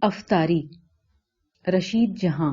افطاری رشید جہاں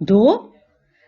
2?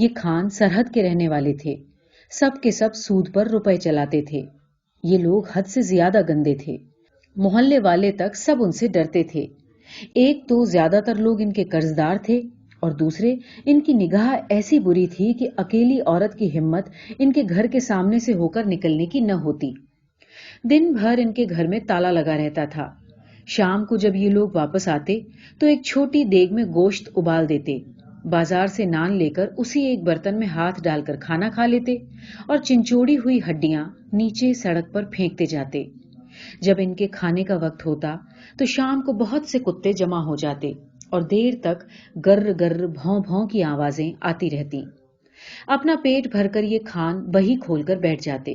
یہ خان سرحد کے رہنے والے تھے، سب کے سب سود پر روپے چلاتے تھے۔ یہ لوگ حد سے زیادہ گندے تھے، محلے والے تک سب ان سے ڈرتے تھے۔ ایک تو زیادہ تر لوگ ان کے قرضدار تھے، اور دوسرے ان کی نگاہ ایسی بری تھی کہ اکیلی عورت کی ہمت ان کے گھر کے سامنے سے ہو کر نکلنے کی نہ ہوتی۔ دن بھر ان کے گھر میں تالا لگا رہتا تھا۔ شام کو جب یہ لوگ واپس آتے تو ایک چھوٹی دیگ میں گوشت ابال دیتے، بازار سے نان لے کر اسی ایک برتن میں ہاتھ ڈال کر کھانا کھا لیتے اور چنچوڑی ہوئی ہڈیاں نیچے سڑک پر پھینکتے جاتے۔ جب ان کے کھانے کا وقت ہوتا تو شام کو بہت سے کتے جمع ہو جاتے اور دیر تک گر گر بھوں بھوں کی آوازیں آتی رہتی۔ اپنا پیٹ بھر کر یہ خان بہی کھول کر بیٹھ جاتے،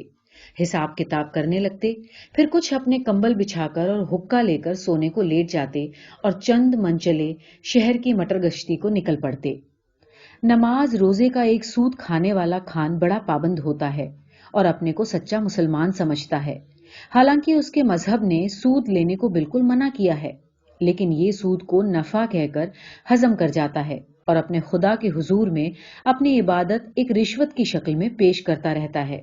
حساب کتاب کرنے لگتے، پھر کچھ اپنے کمبل بچھا کر اور حکا لے کر سونے کو لیٹ جاتے اور چند منچلے شہر کی مٹر گشتی کو نکل پڑتے۔ نماز روزے کا ایک سود کھانے والا خان بڑا پابند ہوتا ہے اور اپنے کو سچا مسلمان سمجھتا ہے، حالانکہ اس کے مذہب نے سود لینے کو بالکل منع کیا ہے، لیکن یہ سود کو نفع کہہ کر ہضم کر جاتا ہے اور اپنے خدا کے حضور میں اپنی عبادت ایک رشوت کی شکل میں پیش کرتا رہتا ہے۔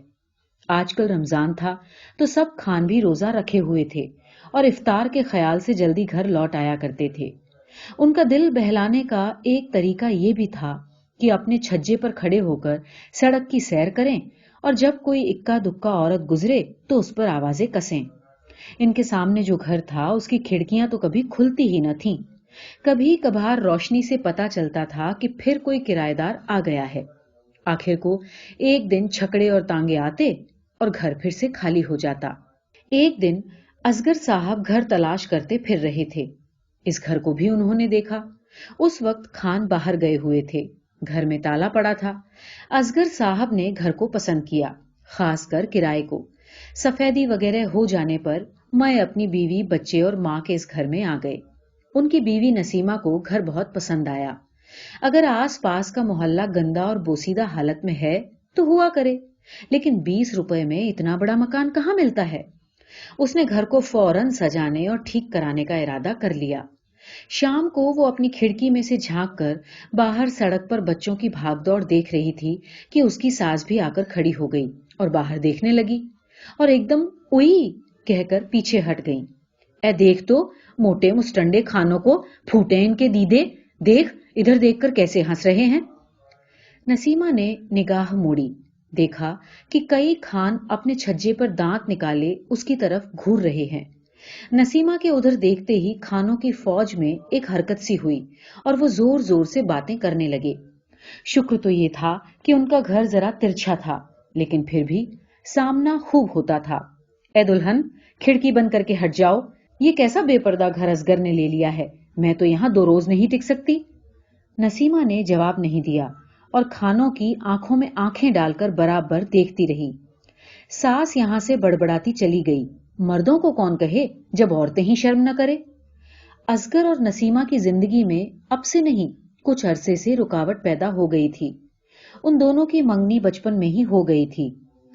آج کل رمضان تھا تو سب خان بھی روزہ رکھے ہوئے تھے اور افطار کے خیال سے جلدی گھر لوٹ آیا کرتے تھے۔ ان کا دل بہلانے کا ایک طریقہ یہ بھی تھا کہ اپنے چھجے پر کھڑے ہو کر سڑک کی سیر کریں اور جب کوئی اکا دکا عورت گزرے تو اس پر آوازیں کسیں۔ ان کے سامنے جو گھر تھا اس کی کھڑکیاں تو کبھی کھلتی ہی نہ تھیں، کبھی کبھار روشنی سے پتا چلتا تھا کہ پھر کوئی کرایہ دار آ گیا ہے۔ آخر کو ایک دن چھکڑے اور تانگے آتے اور گھر پھر سے خالی ہو جاتا۔ ایک دن اصغر صاحب گھر تلاش کرتے پھر رہے تھے، اس گھر کو بھی انہوں نے دیکھا۔ اس وقت خان باہر گئے ہوئے تھے، گھر میں تالا پڑا تھا۔ اصغر صاحب نے گھر کو پسند کیا، خاص کر کرائے کو۔ سفیدی وغیرہ ہو جانے پر میں اپنی بیوی، بچے اور ماں کے اس گھر میں آ گئے۔ ان کی بیوی نسیمہ کو گھر بہت پسند آیا۔ اگر آس پاس کا محلہ گندا اور بوسیدہ حالت میں ہے تو ہوا کرے، لیکن 20 روپے میں اتنا بڑا مکان کہاں ملتا ہے؟ اس نے گھر کو فوراً سجانے اور ٹھیک کرانے کا ارادہ کر لیا۔ شام کو وہ اپنی کھڑکی میں سے جھانک کر باہر سڑک پر بچوں کی بھاگ دوڑ دیکھ رہی تھی کہ اس کی ساس بھی آ کر کھڑی ہو گئی اور باہر دیکھنے لگی اور ایک دم اوئی کہہ کر پیچھے ہٹ گئی۔ اے دیکھ تو، موٹے مسٹنڈے خانوں کو پھوٹے ان کے دیدے، دیکھ ادھر دیکھ کر کیسے ہنس رہے ہیں۔ نسیمہ نے نگاہ موڑی، دیکھا کہ کئی خان اپنے چھجے پر دانت نکالے اس کی طرف گھور رہے ہیں۔ نسیمہ کے ادھر دیکھتے ہی خانوں کی فوج میں ایک حرکت سی ہوئی اور وہ زور زور سے باتیں کرنے لگے۔ شکر تو یہ تھا کہ ان کا گھر ذرا ترچھا تھا، لیکن پھر بھی سامنا خوب ہوتا تھا۔ اے دلہن، کھڑکی بند کر کے ہٹ جاؤ، یہ کیسا بے پردہ گھر اصغر نے لے لیا ہے، میں تو یہاں 2 روز نہیں ٹک سکتی۔ نسیمہ نے جواب نہیں دیا اور خانوں کی آنکھوں میں آنکھیں ڈال کر برابر دیکھتی رہی۔ ساس یہاں سے بڑبڑاتی چلی گئی، مردوں کو کون کہے جب عورتیں ہی شرم نہ کرے۔ اصغر اور نسیمہ کی زندگی میں اب سے نہیں، کچھ عرصے سے رکاوٹ پیدا ہو گئی تھی۔ ان دونوں کی منگنی بچپن میں ہی ہو گئی تھی۔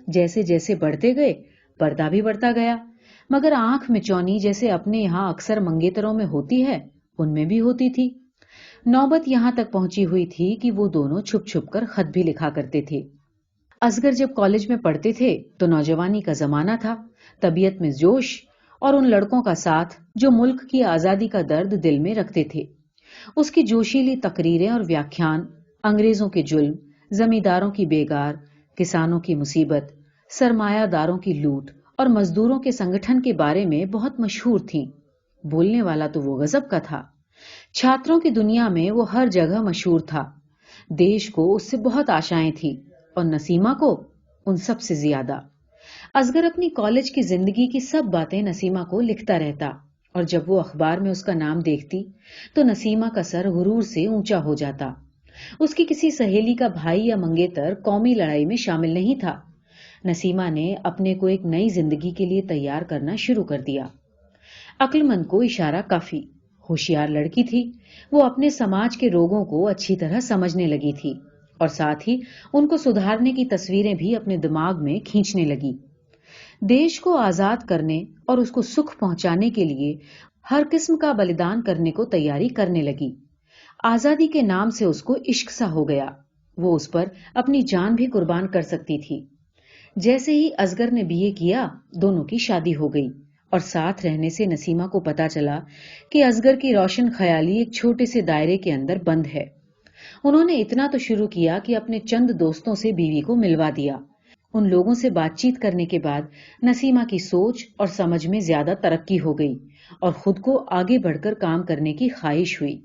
جیسے جیسے بڑھتے گئے پردہ بھی بڑھتا گیا، مگر آنکھ مچونی جیسے اپنے یہاں اکثر منگیتروں میں ہوتی ہے ان میں بھی ہوتی تھی۔ نوبت یہاں تک پہنچی ہوئی تھی کہ وہ دونوں چھپ چھپ کر خط بھی لکھا کرتے تھے۔ اصغر جب کالج میں پڑھتے تھے تو نوجوانی کا زمانہ تھا، طبیعت میں جوش اور ان لڑکوں کا ساتھ جو ملک کی آزادی کا درد دل میں رکھتے تھے۔ اس کی جوشیلی تقریریں اور ویاکھیان انگریزوں کے ظلم، زمینداروں کی بیگار، کسانوں کی مصیبت، سرمایہ داروں کی لوٹ اور مزدوروں کے سنگٹھن کے بارے میں بہت مشہور تھیں۔ بولنے والا تو وہ غضب کا تھا۔ چھاتروں کی دنیا میں وہ ہر جگہ مشہور تھا۔ دیش کو اس سے بہت آشائیں تھی اور نسیمہ کو ان سب سے زیادہ۔ اصغر اپنی کالج کی زندگی کی سب باتیں نسیمہ کو لکھتا رہتا اور جب وہ اخبار میں اس کا نام دیکھتی تو نسیمہ کا سر غرور سے اونچا ہو جاتا۔ اس کی کسی سہیلی کا بھائی یا منگیتر قومی لڑائی میں شامل نہیں تھا۔ نسیمہ نے اپنے کو ایک نئی زندگی کے لیے تیار کرنا شروع کر دیا۔ عقل مند کو اشارہ کافی، ہوشیار لڑکی تھی، وہ اپنے سماج کے روگوں کو اچھی طرح سمجھنے لگی تھی اور ساتھ ہی ان کو سدھارنے کی تصویریں بھی اپنے دماغ میں کھینچنے لگی۔ دیش کو آزاد کرنے اور اس کو سکھ پہنچانے کے لیے ہر قسم کا بلیدان کرنے کو تیاری کرنے لگی۔ آزادی کے نام سے اس کو عشق سا ہو گیا۔ وہ اس پر اپنی جان بھی قربان کر سکتی تھی۔ جیسے ہی اصغر نے BA کیا، دونوں کی شادی ہو گئی اور ساتھ رہنے سے نسیمہ کو پتا چلا کہ اصغر کی روشن خیالی ایک چھوٹے سے دائرے کے اندر بند ہے۔ انہوں نے اتنا تو شروع کیا کہ اپنے چند دوستوں سے بیوی کو ملوا دیا۔ ان لوگوں سے بات چیت کرنے کے بعد نسیمہ کی سوچ اور سمجھ میں زیادہ ترقی ہو گئی اور خود کو آگے بڑھ کر کام کرنے کی خواہش ہوئی۔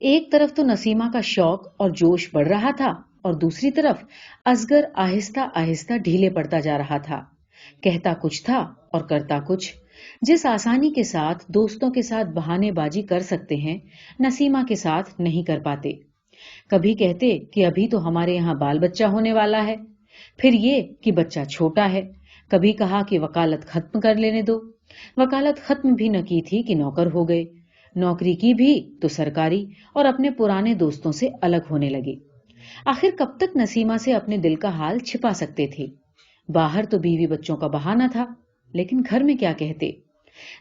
ایک طرف تو نسیمہ کا شوق اور جوش بڑھ رہا تھا اور دوسری طرف اصغر آہستہ آہستہ ڈھیلے پڑتا جا رہا تھا۔ کہتا کچھ تھا اور کرتا کچھ۔ جس آسانی کے ساتھ دوستوں کے ساتھ بہانے بازی کر سکتے ہیں، نسیمہ کے ساتھ نہیں کر پاتے۔ کبھی کہتے کہ ابھی تو ہمارے یہاں بال بچہ ہونے والا ہے، پھر یہ کہ بچہ چھوٹا ہے، کبھی کہا کہ وکالت ختم کر لینے دو۔ وکالت ختم بھی نہ کی تھی کہ نوکر ہو گئے، نوکری کی بھی تو سرکاری، اور اپنے پرانے دوستوں سے الگ ہونے لگے۔ آخر کب تک نسیمہ سے اپنے دل کا حال چھپا سکتے تھے؟ باہر تو بیوی بچوں کا بہانہ تھا، لیکن گھر میں کیا کہتے؟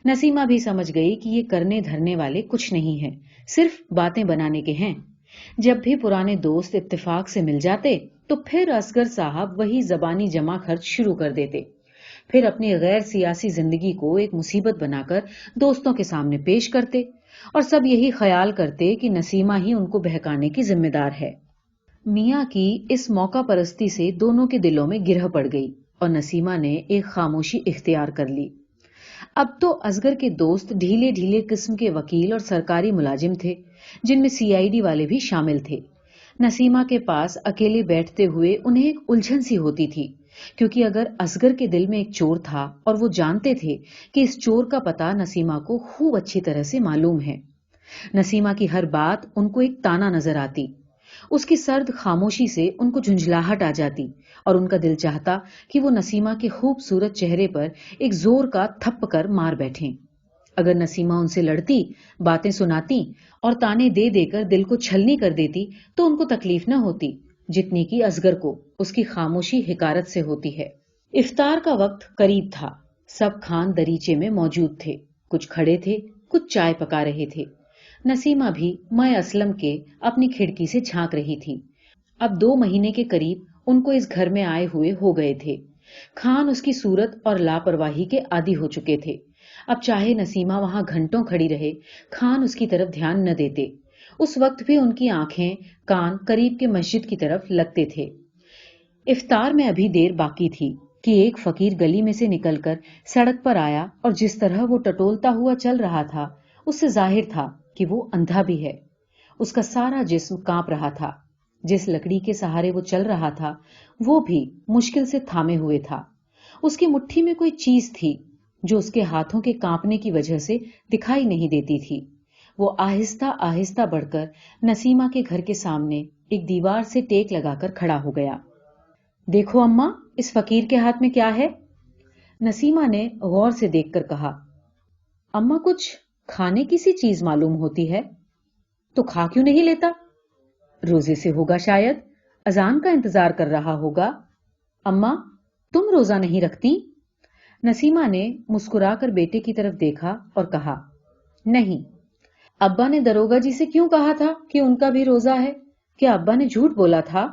نسیمہ بھی سمجھ گئی کہ یہ کرنے دھرنے والے کچھ نہیں ہیں، صرف باتیں بنانے کے ہیں۔ جب بھی پرانے دوست اتفاق سے مل جاتے تو پھر اصغر صاحب وہی زبانی جمع خرچ شروع کر دیتے، پھر اپنی غیر سیاسی زندگی کو ایک مصیبت بنا کر دوستوں کے سامنے پیش کرتے، اور سب یہی خیال کرتے کہ نسیمہ ہی ان کو بہکانے کی ذمہ دار ہے۔ میاں کی اس موقع پرستی سے دونوں کے دلوں میں گرہ پڑ گئی اور نسیمہ نے ایک خاموشی اختیار کر لی۔ اب تو اصغر کے دوست ڈھیلے ڈھیلے قسم کے وکیل اور سرکاری ملازم تھے، جن میں CID والے بھی شامل تھے۔ نسیمہ کے پاس اکیلے بیٹھتے ہوئے انہیں ایک الجھن سی ہوتی تھی، کیونکہ اگر اصغر کے دل میں ایک چور تھا اور وہ جانتے تھے کہ اس چور کا پتہ نسیمہ کو خوب اچھی طرح سے معلوم ہے، نسیمہ کی ہر بات ان کو ایک تانا نظر آتی، اس کی سرد خاموشی سے ان کو جھنجھلاہٹ آ جاتی اور ان کا دل چاہتا کہ وہ نسیمہ کے خوبصورت چہرے پر ایک زور کا تھپ کر مار بیٹھیں۔ اگر نسیمہ ان سے لڑتی، باتیں سناتی اور تانے دے دے کر دل کو چھلنی کر دیتی تو ان کو تکلیف نہ ہوتی جتنی کہ اصغر کو اس کی خاموشی حقارت سے ہوتی ہے۔ افطار کا وقت قریب تھا، سب خان دریچے میں موجود تھے، کچھ کھڑے تھے، کچھ چائے پکا رہے تھے۔ نسیمہ بھی مائے اسلم کے اپنی کھڑکی سے جھانک رہی تھی۔ اب 2 مہینے کے قریب ان کو اس گھر میں آئے ہوئے ہو گئے تھے۔ خان اس کی صورت اور لاپرواہی کے عادی ہو چکے تھے۔ اب چاہے نسیمہ وہاں گھنٹوں کھڑی رہے، خان اس کی طرف دھیان نہ دیتے۔ اس وقت بھی ان کی آنکھیں، کان قریب کے مسجد کی طرف لگتے تھے۔ افطار میں ابھی دیر باقی تھی کہ ایک فقیر گلی میں سے نکل کر سڑک پر آیا، اور جس طرح وہ ٹٹولتا ہوا چل رہا تھا اس سے ظاہر تھا کہ وہ اندھا بھی ہے۔ اس کا سارا جسم کانپ رہا تھا، جس لکڑی کے سہارے وہ چل رہا تھا وہ بھی مشکل سے تھامے ہوئے تھا۔ اس کی مٹھی میں کوئی چیز تھی جو اس کے ہاتھوں کے کانپنے کی وجہ سے دکھائی نہیں دیتی تھی۔ وہ آہستہ آہستہ بڑھ کر نسیمہ کے گھر کے سامنے ایک دیوار سے ٹیک لگا کر کھڑا ہو گیا۔ دیکھو اماں، اس فقیر کے ہاتھ میں کیا ہے؟ نسیمہ نے غور سے دیکھ کر کہا۔ اماں، کچھ کھانے کی سی چیز معلوم ہوتی ہے، تو کھا کیوں نہیں لیتا؟ روزے سے ہوگا شاید، اذان کا انتظار کر رہا ہوگا۔ اماں، تم روزہ نہیں رکھتی؟ نسیمہ نے مسکرا کر بیٹے کی طرف دیکھا اور کہا، نہیں۔ ابا نے دروگا جی سے کیوں کہا تھا کہ ان کا بھی روزہ ہے؟ کیا ابا نے جھوٹ بولا تھا؟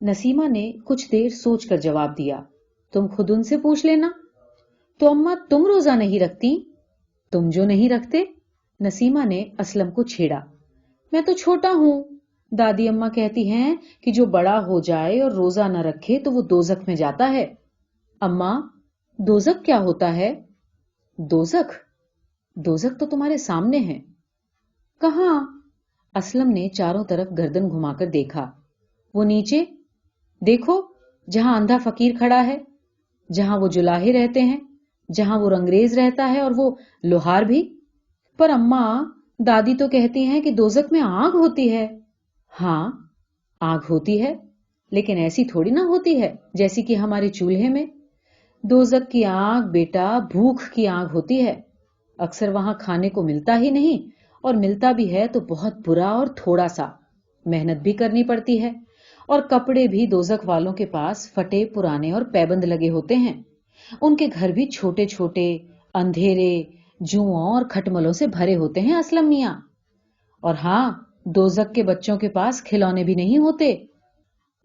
نسیمہ نے کچھ دیر سوچ کر جواب دیا، تم خود ان سے پوچھ لینا۔ تو اماں، تم روزہ نہیں رکھتی؟ تم جو نہیں رکھتے؟ نسیمہ نے اسلم کو چھیڑا۔ میں تو چھوٹا ہوں، دادی اماں کہتی ہیں کہ جو بڑا ہو جائے اور روزہ نہ رکھے تو وہ دوزخ میں جاتا ہے۔ اماں، دوزخ کیا ہوتا ہے؟ دوزخ؟ دوزخ تو تمہارے سامنے ہے۔ کہاں؟ اسلم نے چاروں طرف گردن گھما کر دیکھا۔ وہ نیچے دیکھو، جہاں اندھا فقیر کھڑا ہے، جہاں وہ جلاہے رہتے ہیں، جہاں وہ رنگریز رہتا ہے اور وہ لوہار بھی۔ پر اماں، دادی تو کہتی ہیں کہ دوزخ میں آگ ہوتی ہے۔ ہاں، آگ ہوتی ہے، لیکن ایسی تھوڑی نہ ہوتی ہے جیسی کہ ہمارے چولہے میں۔ دوزخ کی آگ بیٹا بھوک کی آگ ہوتی ہے، اکثر وہاں کھانے کو ملتا ہی نہیں، اور ملتا بھی ہے تو بہت برا اور تھوڑا سا، محنت بھی کرنی پڑتی ہے، اور کپڑے بھی دوزخ والوں کے پاس پھٹے پرانے اور پیبند لگے ہوتے ہیں۔ ان کے گھر بھی چھوٹے چھوٹے، اندھیرے، جوؤں اور کھٹملوں سے بھرے ہوتے ہیں اسلم میاں۔ اور ہاں، دوزخ کے بچوں کے پاس کھلونے بھی نہیں ہوتے،